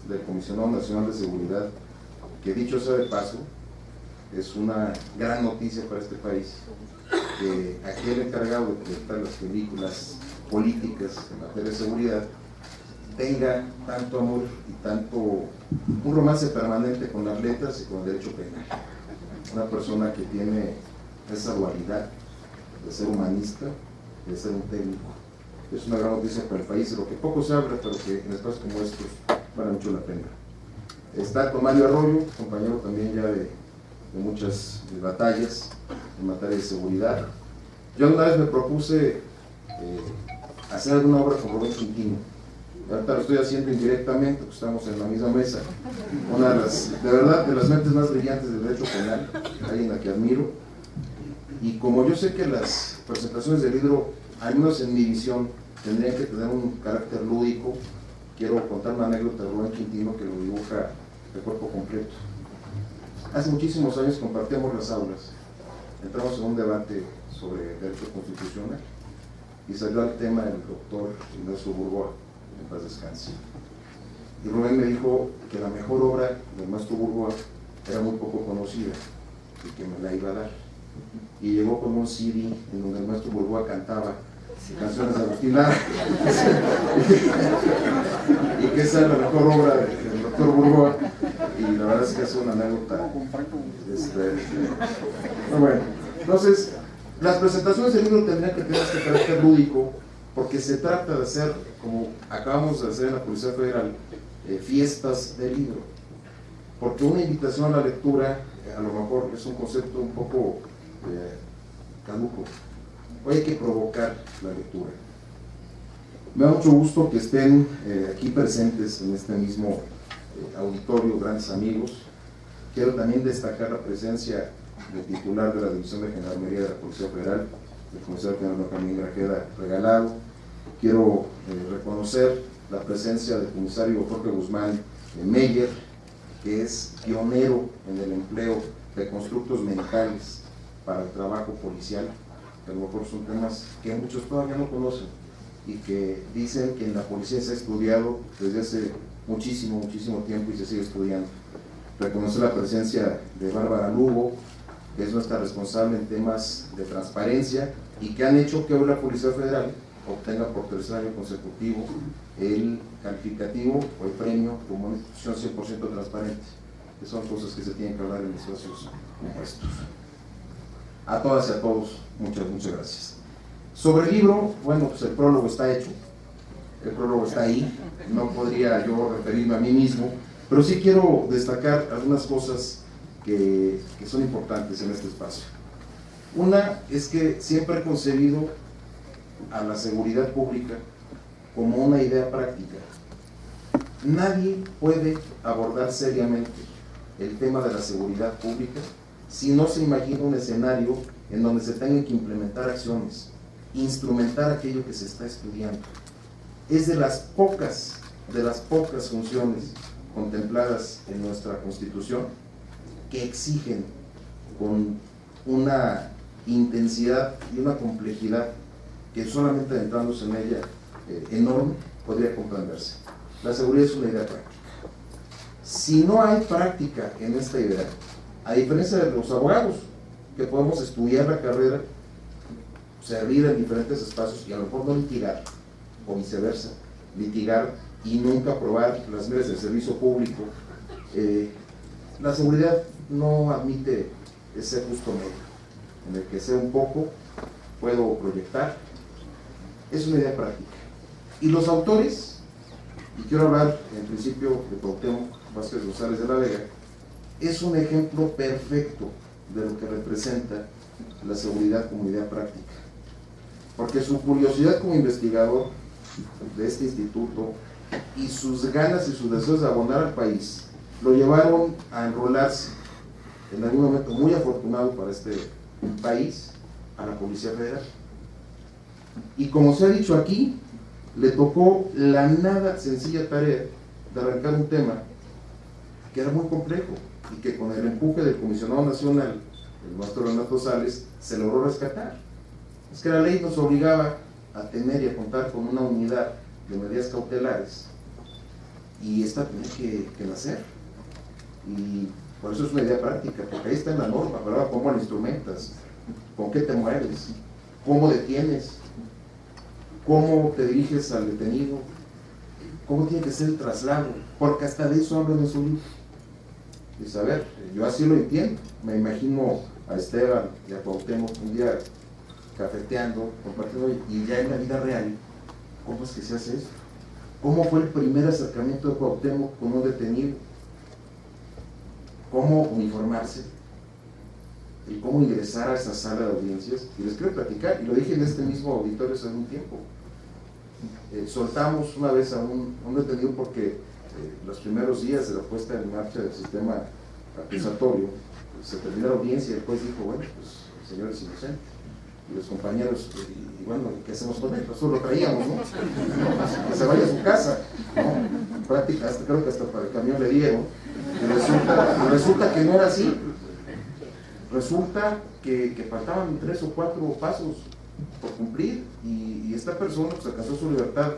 del Comisionado Nacional de Seguridad, que dicho sea de paso, es una gran noticia para este país, que aquel encargado de proyectar las películas políticas en materia de seguridad tenga tanto amor y tanto un romance permanente con las letras y con el derecho penal. Una persona que tiene esa dualidad de ser humanista y de ser un técnico. Es una gran noticia para el país, de lo que poco se habla, pero que en espacios como estos vale mucho la pena. Está con Mario Arroyo, compañero también ya de muchas batallas en materia de seguridad. Yo una vez me propuse hacer alguna obra con Rubén Quintino. Ahorita lo estoy haciendo indirectamente, pues estamos en la misma mesa. Una de las, de verdad, de las mentes más brillantes del derecho penal, alguien a que admiro. Y como yo sé que las presentaciones del libro, al menos en mi visión, tendrían que tener un carácter lúdico, quiero contar una anécdota de Rubén Quintino que lo dibuja de cuerpo completo. Hace muchísimos años compartíamos las aulas, entramos en un debate sobre derecho constitucional y salió al tema el doctor Ignacio Burgoa, en paz descanse. Y Rubén me dijo que la mejor obra del maestro Burgoa era muy poco conocida y que me la iba a dar. Y llegó con un CD en donde el maestro Burgoa cantaba canciones de Agustín Lara y que esa era la mejor obra del doctor Burgoa, y la verdad es que es una anécdota bueno, entonces las presentaciones del libro tendrían que tener este carácter lúdico, porque se trata de hacer, como acabamos de hacer en la Policía Federal, fiestas del libro, porque una invitación a la lectura a lo mejor es un concepto un poco caduco. Hoy hay que provocar la lectura. Me da mucho gusto que estén aquí presentes en este mismo auditorio, grandes amigos. Quiero también destacar la presencia del titular de la División de Gendarmería de la Policía Federal, el comisario general Benjamín Grajeda Regalado. Quiero reconocer la presencia del comisario Jorge Guzmán Meyer, que es pionero en el empleo de constructos mentales para el trabajo policial, que a lo mejor son temas que muchos todavía no conocen y que dicen que en la policía se ha estudiado desde hace muchísimo tiempo y se sigue estudiando. Reconocer la presencia de Bárbara Lugo, que es nuestra responsable en temas de transparencia y que han hecho que hoy la Policía Federal obtenga por tercer año consecutivo el calificativo o el premio como una institución 100% transparente, que son cosas que se tienen que hablar en espacios como estos. A todas y a todos, muchas gracias. Sobre el libro, bueno, pues el prólogo está hecho, el prólogo está ahí, no podría yo referirme a mí mismo, pero sí quiero destacar algunas cosas que son importantes en este espacio. Una es que siempre he concebido a la seguridad pública como una idea práctica. Nadie puede abordar seriamente el tema de la seguridad pública si no se imagina un escenario en donde se tengan que implementar acciones, instrumentar aquello que se está estudiando. Es de las pocas funciones contempladas en nuestra Constitución que exigen con una intensidad y una complejidad que solamente adentrándose en ella enorme podría comprenderse. La seguridad es una idea práctica. Si no hay práctica en esta idea, a diferencia de los abogados, que podemos estudiar la carrera, servir en diferentes espacios y a lo mejor no litigar, o viceversa, litigar y nunca aprobar las leyes del servicio público, la seguridad no admite ese justo medio, en el que sé un poco, puedo proyectar. Es una idea práctica. Y los autores, y quiero hablar en principio de Cuauhtémoc Vázquez González de la Vega, es un ejemplo perfecto de lo que representa la seguridad como idea práctica. Porque su curiosidad como investigador de este instituto y sus ganas y sus deseos de abonar al país lo llevaron a enrolarse en algún momento muy afortunado para este país a la Policía Federal. Y como se ha dicho aquí, le tocó la nada sencilla tarea de arrancar un tema que era muy complejo y que con el empuje del Comisionado Nacional, el maestro Renato Sales, se logró rescatar. Es que la ley nos obligaba a tener y a contar con una unidad de medidas cautelares y esta tenía que nacer. Y por eso es una idea práctica, porque ahí está en la norma, ¿verdad? ¿Cómo la instrumentas? ¿Con qué te mueves? ¿Cómo detienes? ¿Cómo te diriges al detenido? ¿Cómo tiene que ser el traslado? Porque hasta de eso hablan en su libro. Dice, a ver, yo así lo entiendo. Me imagino a Esteban y a Cuauhtémoc un día cafeteando, compartiendo, y ya en la vida real, ¿cómo es que se hace eso? ¿Cómo fue el primer acercamiento de Cuauhtémoc con un detenido? ¿Cómo uniformarse? ¿Y cómo ingresar a esa sala de audiencias? Y les quiero platicar, y lo dije en este mismo auditorio hace un tiempo. Soltamos una vez a un detenido porque los primeros días de la puesta en marcha del sistema acusatorio, se terminó la audiencia y el juez dijo, bueno, pues el señor es inocente. Y los compañeros, y bueno, ¿qué hacemos con él? Nosotros lo traíamos, ¿no? Que se vaya a su casa, ¿no? Práctica, creo que hasta para el camión le dieron. Y resulta que no era así. Resulta que faltaban 3 o 4 pasos por cumplir y esta persona pues alcanzó su libertad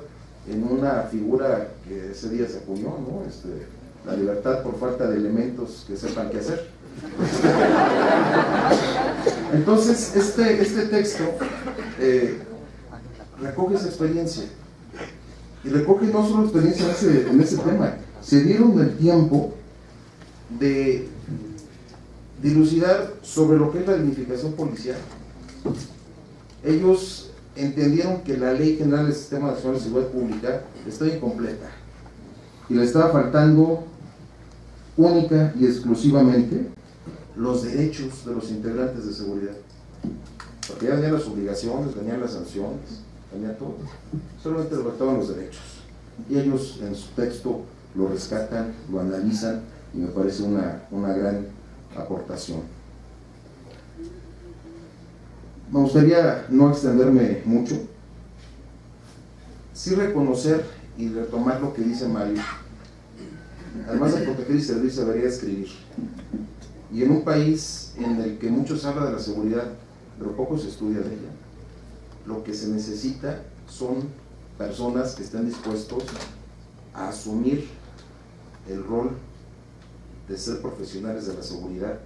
en una figura que ese día se acuñó, ¿no? La libertad por falta de elementos que sepan qué hacer. Entonces este texto recoge esa experiencia y recoge no solo experiencia en ese tema, se dieron el tiempo de dilucidar sobre lo que es la dignificación policial. Ellos entendieron que la Ley General del Sistema Nacional de Seguridad Pública estaba incompleta y le estaba faltando única y exclusivamente los derechos de los integrantes de seguridad, porque ya venían las obligaciones, venían las sanciones, venía todo, solamente le faltaban los derechos y ellos en su texto lo rescatan, lo analizan y me parece una gran aportación. Me gustaría no extenderme mucho, sí reconocer y retomar lo que dice Mario. Además de proteger y servir, se debería escribir. Y en un país en el que mucho se habla de la seguridad, pero poco se estudia de ella, lo que se necesita son personas que estén dispuestos a asumir el rol de ser profesionales de la seguridad,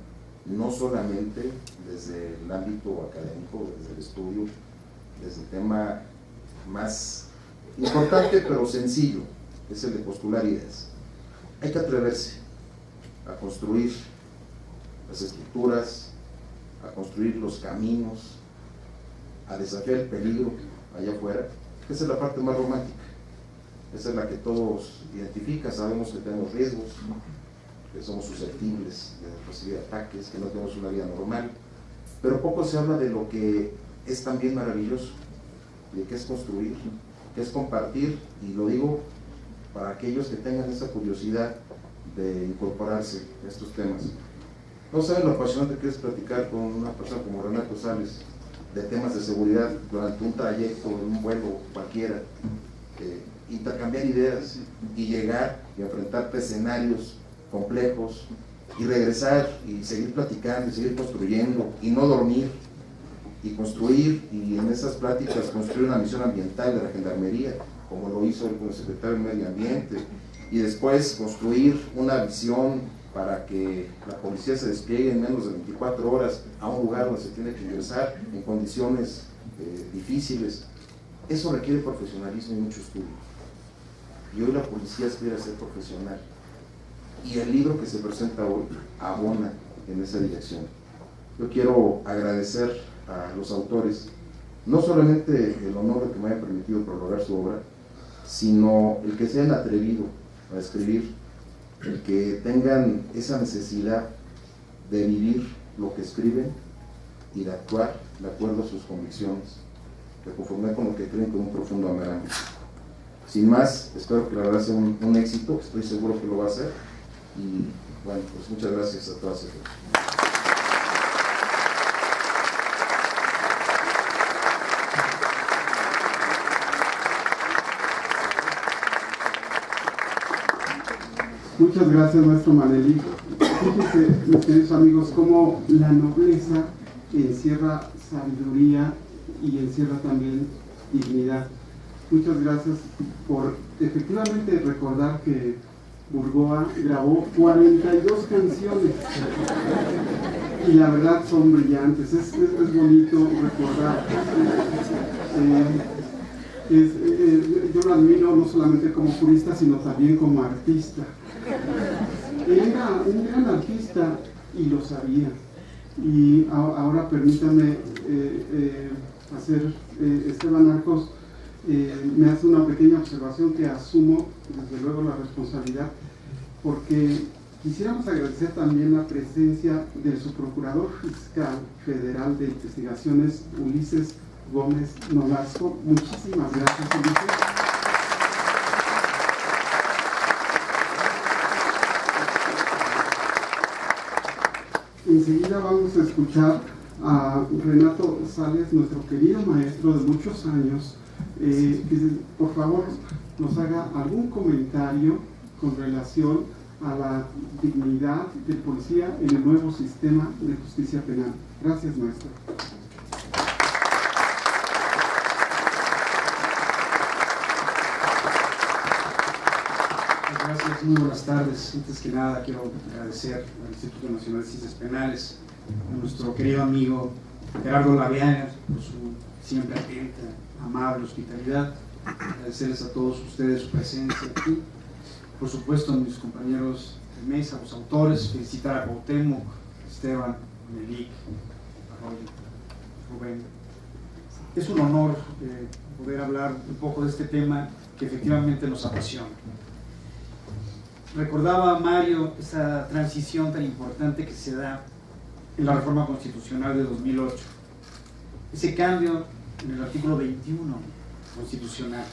no solamente desde el ámbito académico, desde el estudio, desde el tema más importante pero sencillo, es el de postular ideas. Hay que atreverse a construir las estructuras, a construir los caminos, a desafiar el peligro allá afuera. Esa es la parte más romántica, esa es la que todos identifican, sabemos que tenemos riesgos, que somos susceptibles de recibir ataques, que no tenemos una vida normal, pero poco se habla de lo que es también maravilloso, de qué es construir, qué es compartir, y lo digo para aquellos que tengan esa curiosidad de incorporarse a estos temas. No saben lo apasionante que es platicar con una persona como Renato Sales de temas de seguridad durante un trayecto, en un vuelo cualquiera, intercambiar ideas y llegar y enfrentarte a escenarios complejos y regresar y seguir platicando y seguir construyendo y no dormir y construir, y en esas pláticas construir una misión ambiental de la Gendarmería, como lo hizo el secretario de Medio Ambiente, y después construir una visión para que la policía se despliegue en menos de 24 horas a un lugar donde se tiene que ingresar en condiciones difíciles. Eso requiere profesionalismo y mucho estudio. Y hoy la policía aspira a ser profesional. Y el libro que se presenta hoy abona en esa dirección. Yo quiero agradecer a los autores, no solamente el honor de que me hayan permitido prologar su obra, sino el que se hayan atrevido a escribir, el que tengan esa necesidad de vivir lo que escriben y de actuar de acuerdo a sus convicciones, de conformar con lo que creen con un profundo amor. Sin más, espero que la verdad sea un éxito, estoy seguro que lo va a ser, y bueno, pues muchas gracias a todas y a todos. Muchas gracias, maestro Manelik. Fíjense, mis queridos amigos, cómo la nobleza encierra sabiduría y encierra también dignidad. Muchas gracias por efectivamente recordar que Burgoa grabó 42 canciones y la verdad son brillantes. Es bonito recordar. Yo lo admiro no solamente como jurista, sino también como artista. Él era un gran artista y lo sabía. Y ahora permítame hacer, Esteban Arcos me hace una pequeña observación que asumo desde luego la responsabilidad, porque quisiéramos agradecer también la presencia de su procurador fiscal federal de investigaciones, Ulises Gómez Nolasco. Muchísimas gracias, Ulises. Enseguida vamos a escuchar a Renato Sales, nuestro querido maestro de muchos años, que por favor nos haga algún comentario con relación a la dignidad del policía en el nuevo sistema de justicia penal. Gracias, maestro. Gracias, muy buenas tardes. Antes que nada quiero agradecer al Instituto Nacional de Ciencias Penales, a nuestro querido amigo Gerardo Lavianer por su siempre atenta, amable hospitalidad. Agradecerles a todos ustedes su presencia aquí. Por supuesto a mis compañeros de mesa, los autores, felicitar a Cuauhtémoc, Esteban, Melik, Rubén. Es un honor poder hablar un poco de este tema que efectivamente nos apasiona. Recordaba Mario esa transición tan importante que se da en la reforma constitucional de 2008. Ese cambio en el artículo 21 constitucional.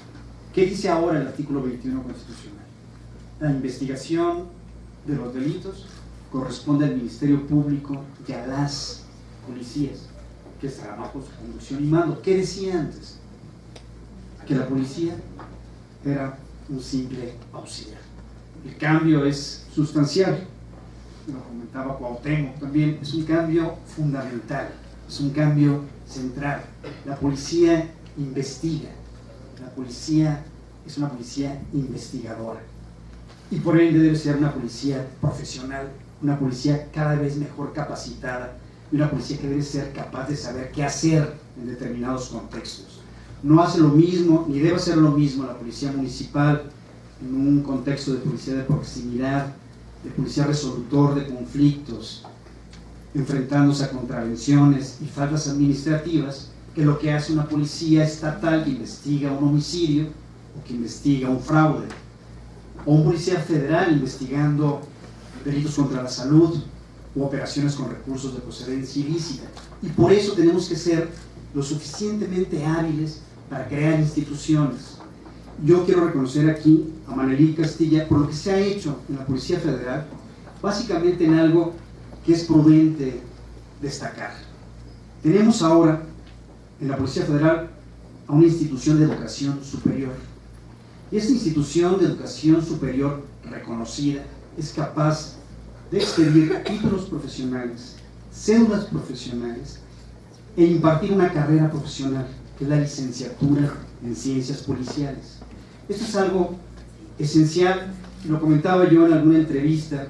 ¿Qué dice ahora el artículo 21 constitucional? La investigación de los delitos corresponde al Ministerio Público y a las policías, que estará bajo su conducción y mando. ¿Qué decía antes? Que la policía era un simple auxiliar. El cambio es sustancial, lo comentaba Cuauhtémoc también, es un cambio fundamental, es un cambio central. La policía investiga, la policía es una policía investigadora y por ende debe ser una policía profesional, una policía cada vez mejor capacitada y una policía que debe ser capaz de saber qué hacer en determinados contextos. No hace lo mismo, ni debe hacer lo mismo la policía municipal en un contexto de policía de proximidad, de policía resolutor de conflictos, enfrentándose a contravenciones y faltas administrativas, que lo que hace una policía estatal que investiga un homicidio o que investiga un fraude, o un policía federal investigando delitos contra la salud u operaciones con recursos de procedencia ilícita. Y por eso tenemos que ser lo suficientemente hábiles para crear instituciones. Yo quiero reconocer aquí a Manelí Castilla por lo que se ha hecho en la Policía Federal, básicamente en algo que es prudente destacar. Tenemos ahora en la Policía Federal a una institución de educación superior. Y esta institución de educación superior reconocida es capaz de expedir títulos profesionales, cédulas profesionales e impartir una carrera profesional, que es la licenciatura en ciencias policiales. Esto es algo esencial, lo comentaba yo en alguna entrevista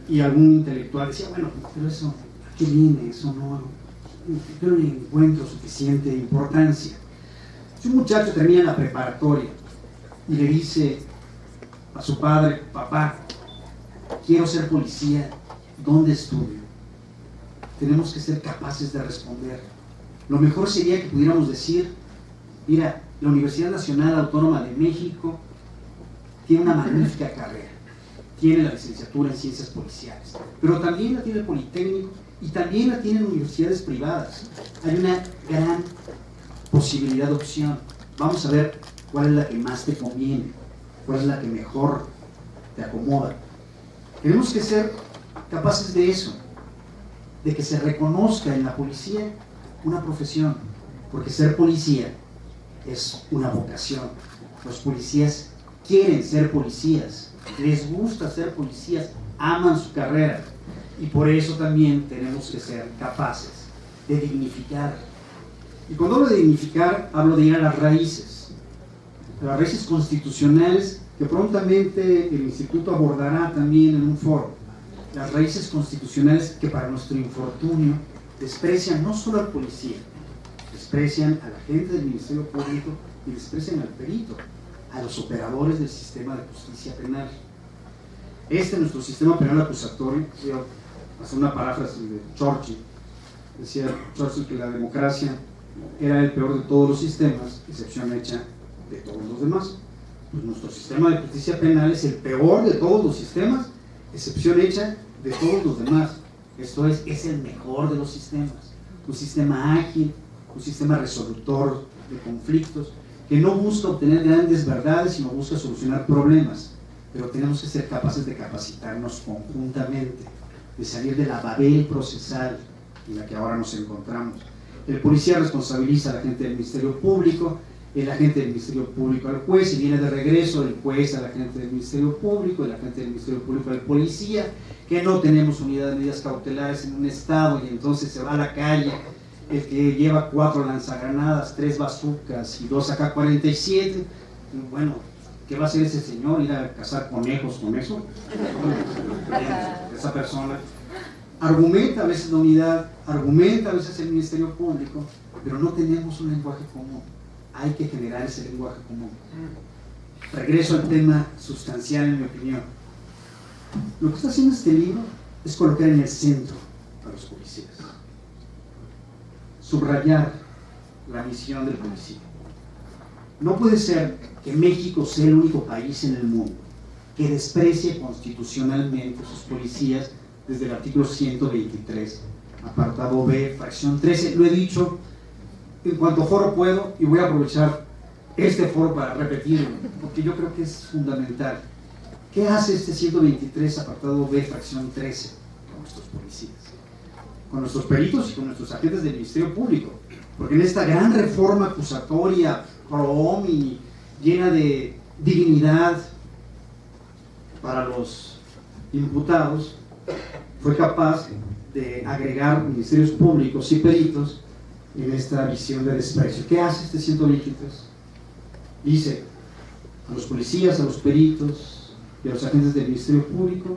y algún intelectual decía, bueno, pero eso, ¿a qué viene? Eso no, yo no le encuentro suficiente importancia. Si un muchacho termina la preparatoria y le dice a su padre, papá, quiero ser policía, ¿dónde estudio? Tenemos que ser capaces de responder. Lo mejor sería que pudiéramos decir, mira, la Universidad Nacional Autónoma de México tiene una magnífica carrera, tiene la licenciatura en ciencias policiales, pero también la tiene el Politécnico y también la tienen universidades privadas. Hay una gran posibilidad de opción. Vamos a ver cuál es la que más te conviene, cuál es la que mejor te acomoda. Tenemos que ser capaces de eso, de que se reconozca en la policía una profesión, porque ser policía es una vocación. Los policías quieren ser policías, les gusta ser policías, aman su carrera, y por eso también tenemos que ser capaces de dignificar. Y cuando hablo de dignificar, hablo de ir a las raíces constitucionales, que prontamente el Instituto abordará también en un foro. Las raíces constitucionales que, para nuestro infortunio, desprecian no solo al policía, desprecian a la gente del Ministerio Público y desprecian al perito, a los operadores del sistema de justicia penal. Nuestro sistema penal acusatorio, voy a hacer una paráfrasis de Churchill, decía Churchill que la democracia era el peor de todos los sistemas, excepción hecha de todos los demás. Pues nuestro sistema de justicia penal es el peor de todos los sistemas, excepción hecha de todos los demás. Esto es el mejor de los sistemas. Un sistema ágil, un sistema resolutor de conflictos, que no busca obtener grandes verdades, sino busca solucionar problemas. Pero tenemos que ser capaces de capacitarnos conjuntamente, de salir de la babel procesal en la que ahora nos encontramos. El policía responsabiliza a la gente del Ministerio Público, el agente del Ministerio Público al juez, y viene de regreso el juez al agente del Ministerio Público, el agente del Ministerio Público al policía, que no tenemos unidad de medidas cautelares en un estado, y entonces se va a la calle el que lleva 4 lanzagranadas, 3 bazucas y 2 AK-47, y bueno, ¿qué va a hacer ese señor? ¿Ir a cazar conejos con eso? Esa persona argumenta a veces la unidad, argumenta a veces el Ministerio Público, pero no tenemos un lenguaje común. Hay que generar ese lenguaje común. Regreso al tema sustancial, en mi opinión. Lo que está haciendo este libro es colocar en el centro a los policías, subrayar la misión del policía. No puede ser que México sea el único país en el mundo que desprecie constitucionalmente a sus policías desde el artículo 123, apartado B, fracción 13. Lo he dicho en cuanto foro puedo, y voy a aprovechar este foro para repetirlo, porque yo creo que es fundamental. ¿Qué hace este 123, apartado B, fracción 13, con nuestros policías, con nuestros peritos y con nuestros agentes del Ministerio Público? Porque en esta gran reforma acusatoria pro homini, llena de dignidad para los imputados, fue capaz de agregar ministerios públicos y peritos en esta visión de desprecio. ¿Qué hace este 123? Dice a los policías, a los peritos y a los agentes del Ministerio Público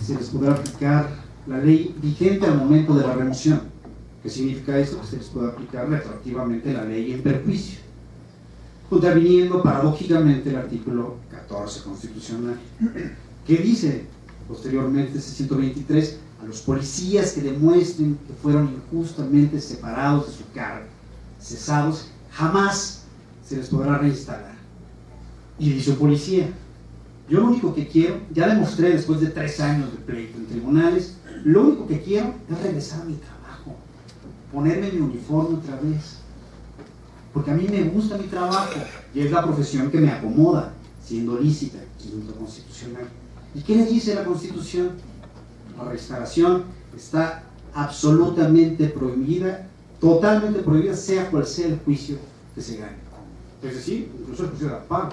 se les podrá aplicar la ley vigente al momento de la remoción. ¿Qué significa esto? Que se les puede aplicar retroactivamente la ley en perjuicio, contraviniendo paradójicamente el artículo 14 constitucional. ¿Qué dice posteriormente este 123? A los policías que demuestren que fueron injustamente separados de su cargo, cesados, jamás se les podrá reinstalar. Y dice un policía, Yo lo único que quiero, ya demostré después de 3 años de pleito en tribunales, lo único que quiero es regresar a mi trabajo, ponerme mi uniforme otra vez, porque a mí me gusta mi trabajo y es la profesión que me acomoda, siendo lícita, siendo constitucional. ¿Y qué les dice la Constitución? La restauración está absolutamente prohibida, totalmente prohibida, sea cual sea el juicio que se gane. Es decir, incluso el juicio de amparo.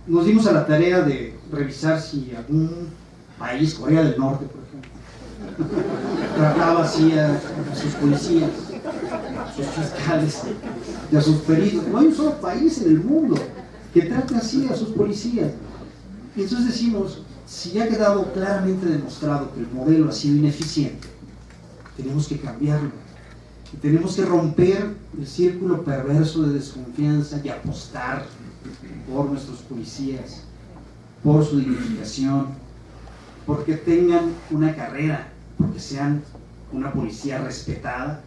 Nos dimos a la tarea de revisar si algún país, Corea del Norte, por ejemplo, trataba así a sus policías, a sus fiscales y a sus peritos. No hay un solo país en el mundo que trate así a sus policías. Y entonces decimos, si ya ha quedado claramente demostrado que el modelo ha sido ineficiente, tenemos que cambiarlo. Y tenemos que romper el círculo perverso de desconfianza y apostar por nuestros policías, por su dignificación, porque tengan una carrera, porque sean una policía respetada,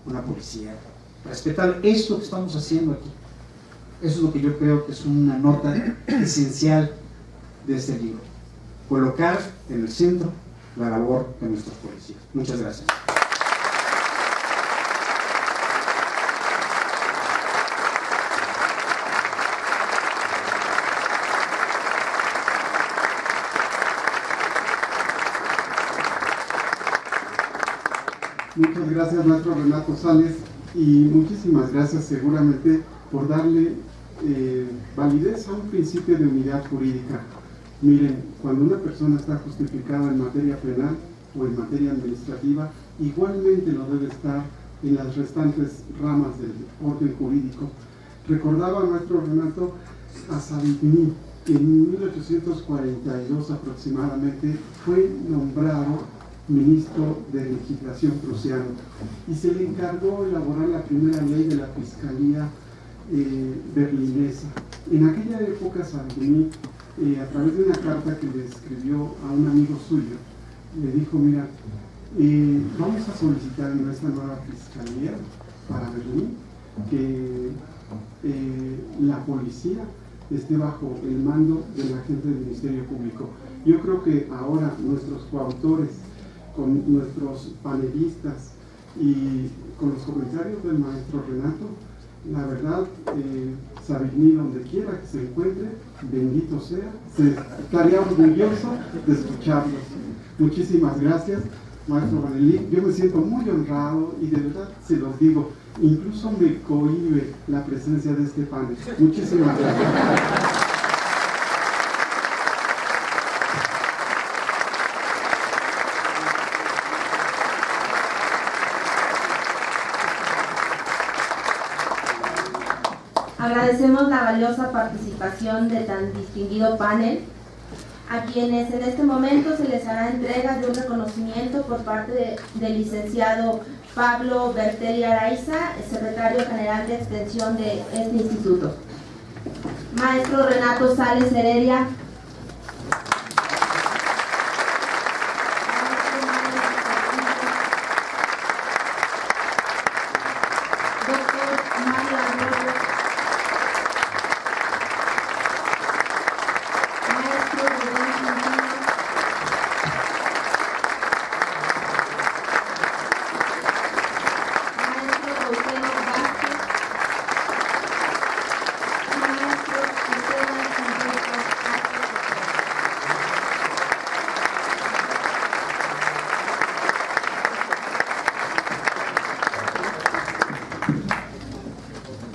una policía respetable. Esto que estamos haciendo aquí, eso es lo que yo creo que es una nota esencial de este libro. Colocar en el centro la labor de nuestros policías. Muchas gracias. Muchas gracias, maestro Renato Sales, y muchísimas gracias seguramente por darle validez a un principio de unidad jurídica. Miren, cuando una persona está justificada en materia penal o en materia administrativa, igualmente lo debe estar en las restantes ramas del orden jurídico. Recordaba nuestro Renato a Savigny, que en 1842 aproximadamente fue nombrado ministro de legislación prusiano y se le encargó elaborar la primera ley de la Fiscalía berlinesa. En aquella época Savigny, a través de una carta que le escribió a un amigo suyo, le dijo: mira, vamos a solicitar en esta nueva Fiscalía para Berlín que la policía esté bajo el mando de la gente del Ministerio Público. Yo creo que ahora nuestros coautores, con nuestros panelistas y con los comentarios del maestro Renato, la verdad, Savigny, donde quiera que se encuentre, bendito sea, estaría orgulloso de escucharlos. Muchísimas gracias, maestro Vanelik. Yo me siento muy honrado y de verdad se los digo, incluso me cohíbe la presencia de este panel. Muchísimas gracias. Agradecemos la valiosa participación de tan distinguido panel, a quienes en este momento se les hará entrega de un reconocimiento por parte del licenciado Pablo Bertelli Araiza, secretario general de extensión de este instituto. Maestro Renato Sales Heredia.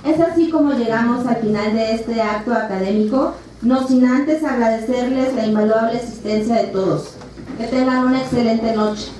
Es así como llegamos al final de este acto académico, no sin antes agradecerles la invaluable asistencia de todos. Que tengan una excelente noche.